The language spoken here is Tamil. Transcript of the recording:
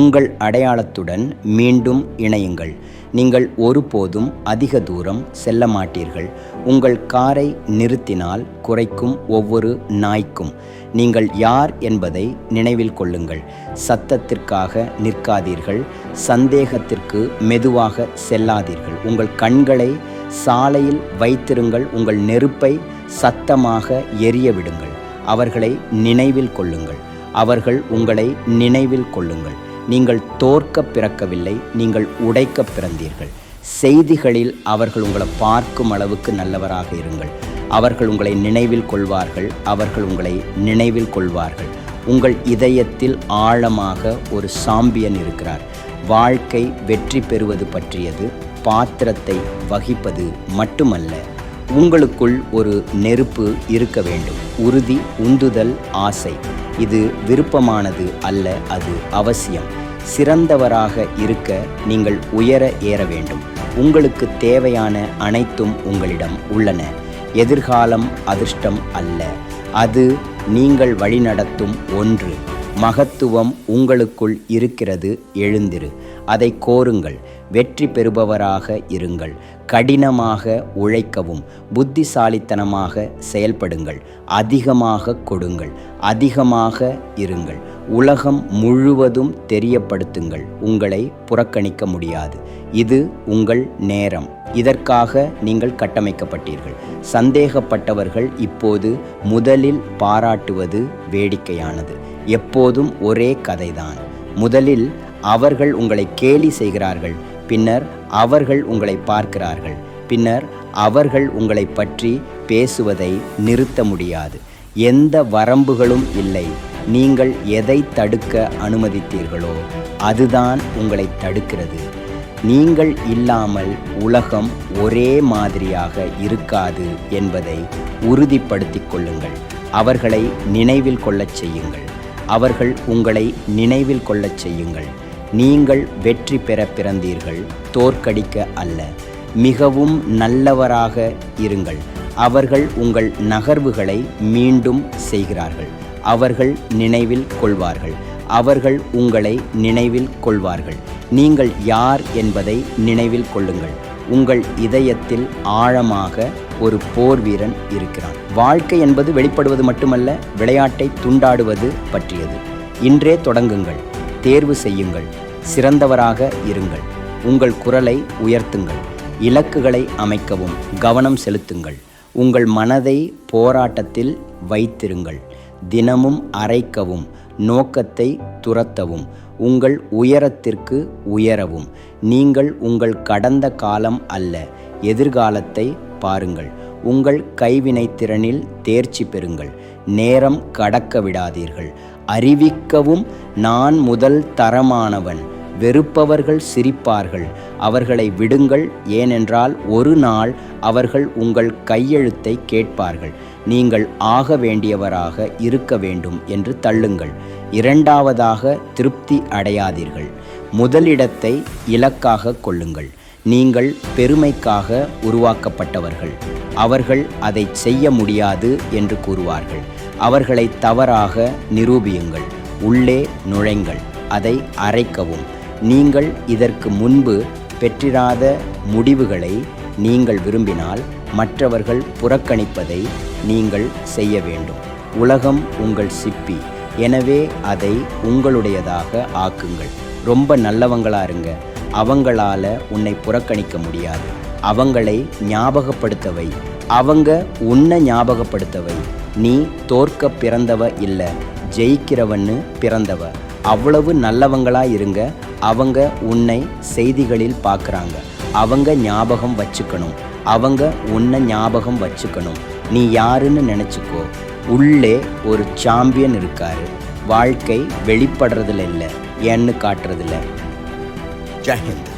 உங்கள் அடையாளத்துடன் மீண்டும் இணையுங்கள். நீங்கள் ஒருபோதும் அதிக தூரம் செல்ல மாட்டீர்கள். உங்கள் காரை நிறுத்தினால் குறைக்கும் ஒவ்வொரு நாய்க்கும் நீங்கள் யார் என்பதை நினைவில் கொள்ளுங்கள். சத்தத்திற்காக நிற்காதீர்கள். சந்தேகத்திற்கு மெதுவாக செல்லாதீர்கள். உங்கள் கண்களை சாலையில் வைத்திருங்கள். உங்கள் நெருப்பை சத்தமாக எரிய விடுங்கள். அவர்களை நினைவில் கொள்ளுங்கள். அவர்கள் உங்களை நினைவில் கொள்ளுங்கள். நீங்கள் தோற்க பிறக்கவில்லை, நீங்கள் உடைக்க பிறந்தீர்கள். செய்திகளில் அவர்கள் உங்களை பார்க்கும் அளவுக்கு நல்லவராக இருங்கள். அவர்கள் உங்களை நினைவில் கொள்வார்கள். அவர்கள் உங்களை நினைவில் கொள்வார்கள். உங்கள் இதயத்தில் ஆழமாக ஒரு சாம்பியன் இருக்கிறார். வாழ்க்கை வெற்றி பெறுவது பற்றியது பாத்திரத்தை வகிப்பது மட்டுமல்ல. உங்களுக்குள் ஒரு நெருப்பு இருக்க வேண்டும். உறுதி, உந்துதல், ஆசை. இது விருப்பமானது அல்ல, அது அவசியம். சிறந்தவராக இருக்க நீங்கள் உயர ஏற வேண்டும். உங்களுக்கு தேவையான அனைத்தும் உங்களிடம் உள்ளன. எதிர்காலம் அதிர்ஷ்டம் அல்ல, அது நீங்கள் வழிநடத்தும் ஒன்று. மகத்துவம் உங்களுக்குள் இருக்கிறது. எழுந்திரு, அதை கோருங்கள். வெற்றி பெறுபவராக இருங்கள். கடினமாக உழைக்கவும், புத்திசாலித்தனமாக செயல்படுங்கள். அதிகமாக கொடுங்கள், அதிகமாக இருங்கள். உலகம் முழுவதும் தெரியப்படுத்துங்கள். உங்களை புறக்கணிக்க முடியாது. இது உங்கள் நேரம். இதற்காக நீங்கள் கட்டமைக்கப்பட்டீர்கள். சந்தேகப்பட்டவர்கள் இப்போது முதலில் பாராட்டுவது வேடிக்கையானது. எப்போதும் ஒரே கதைதான். முதலில் அவர்கள் உங்களை கேலி செய்கிறார்கள். பின்னர் அவர்கள் உங்களை பார்க்கிறார்கள். பின்னர் அவர்கள் உங்களை பற்றி பேசுவதை நிறுத்த முடியாது. எந்த வரம்புகளும் இல்லை. நீங்கள் எதை தடுக்க அனுமதித்தீர்களோ அதுதான் உங்களை தடுக்கிறது. நீங்கள் இல்லாமல் உலகம் ஒரே மாதிரியாக இருக்காது என்பதை உறுதிப்படுத்திக் கொள்ளுங்கள். அவர்களை நினைவில் கொள்ளச் செய்யுங்கள். அவர்கள் உங்களை நினைவில் கொள்ளச் செய்யுங்கள். நீங்கள் வெற்றி பெற பிறந்தீர்கள், தோற்கடிக்க அல்ல. மிகவும் நல்லவராக இருங்கள். அவர்கள் உங்கள் நகர்வுகளை மீண்டும் செய்கிறார்கள். அவர்கள் நினைவில் கொள்வார்கள். அவர்கள் உங்களை நினைவில் கொள்வார்கள். நீங்கள் யார் என்பதை நினைவில் கொள்ளுங்கள். உங்கள் இதயத்தில் ஆழமாக ஒரு போர் வீரன் இருக்கிறான். வாழ்க்கை என்பது வெளிப்படுவது மட்டுமல்ல, விளையாட்டை துண்டாடுவது பற்றியது. இன்றே தொடங்குங்கள். தேர்வு செய்யுங்கள். சிறந்தவராக இருங்கள். உங்கள் குரலை உயர்த்துங்கள். இலக்குகளை அமைக்கவும் கவனம் செலுத்துங்கள். உங்கள் மனதை போராட்டத்தில் வைத்திருங்கள். தினமும் அரைக்கவும், நோக்கத்தை துரத்தவும், உங்கள் உயரத்திற்கு உயரவும். நீங்கள் உங்கள் கடந்த காலம் அல்ல, எதிர்காலத்தை பாருங்கள். உங்கள் கைவினைத்திறனில் தேர்ச்சி பெறுங்கள். நேரம் கடக்க விடாதீர்கள். அறிவிக்கவும், நான் முதல் தரமானவன். வெறுப்பவர்கள் சிரிப்பார்கள். அவர்களை விடுங்கள். ஏனென்றால் ஒரு நாள் அவர்கள் உங்கள் கையெழுத்தை கேட்பார்கள். நீங்கள் ஆக வேண்டியவராக இருக்க வேண்டும் என்று தள்ளுங்கள். இரண்டாவதாக திருப்தி அடையாதீர்கள். முதலிடத்தை இலக்காக கொள்ளுங்கள். நீங்கள் பெருமைக்காக உருவாக்கப்பட்டவர்கள். அவர்கள் அதை செய்ய முடியாது என்று கூறுவார்கள். அவர்களை தவறாக நிரூபியுங்கள். உள்ளே நுழைங்கள். அதை அரைக்கவும். நீங்கள் இதற்கு முன்பு பெற்றிராத முடிவுகளை நீங்கள் விரும்பினால் மற்றவர்கள் புறக்கணிப்பதை நீங்கள் செய்ய வேண்டும். உலகம் உங்கள் சிப்பி, எனவே அதை உங்களுடையதாக ஆக்குங்கள். ரொம்ப நல்லவங்களா இருங்க. அவங்களால உன்னை புறக்கணிக்க முடியாது. அவங்களை ஞாபகப்படுத்தவை. அவங்க உன்னை ஞாபகப்படுத்தவை. நீ தோற்க பிறந்தவ இல்லை, ஜெயிக்கிறவன்னு பிறந்தவ. அவ்வளவு நல்லவங்களா இருங்க. அவங்க உன்னை செய்திகளில் பார்க்குறாங்க. அவங்க ஞாபகம் வச்சுக்கணும். அவங்க உன்னை ஞாபகம் வச்சுக்கணும். நீ யாருன்னு நினச்சிக்கோ. உள்ளே ஒரு சாம்பியன் இருக்காரு. வாழ்க்கை வெளிப்படுறதில்ல இல்லை, ஏன்னு காட்டுறதில்ல. ஜெய் ஹிந்த்.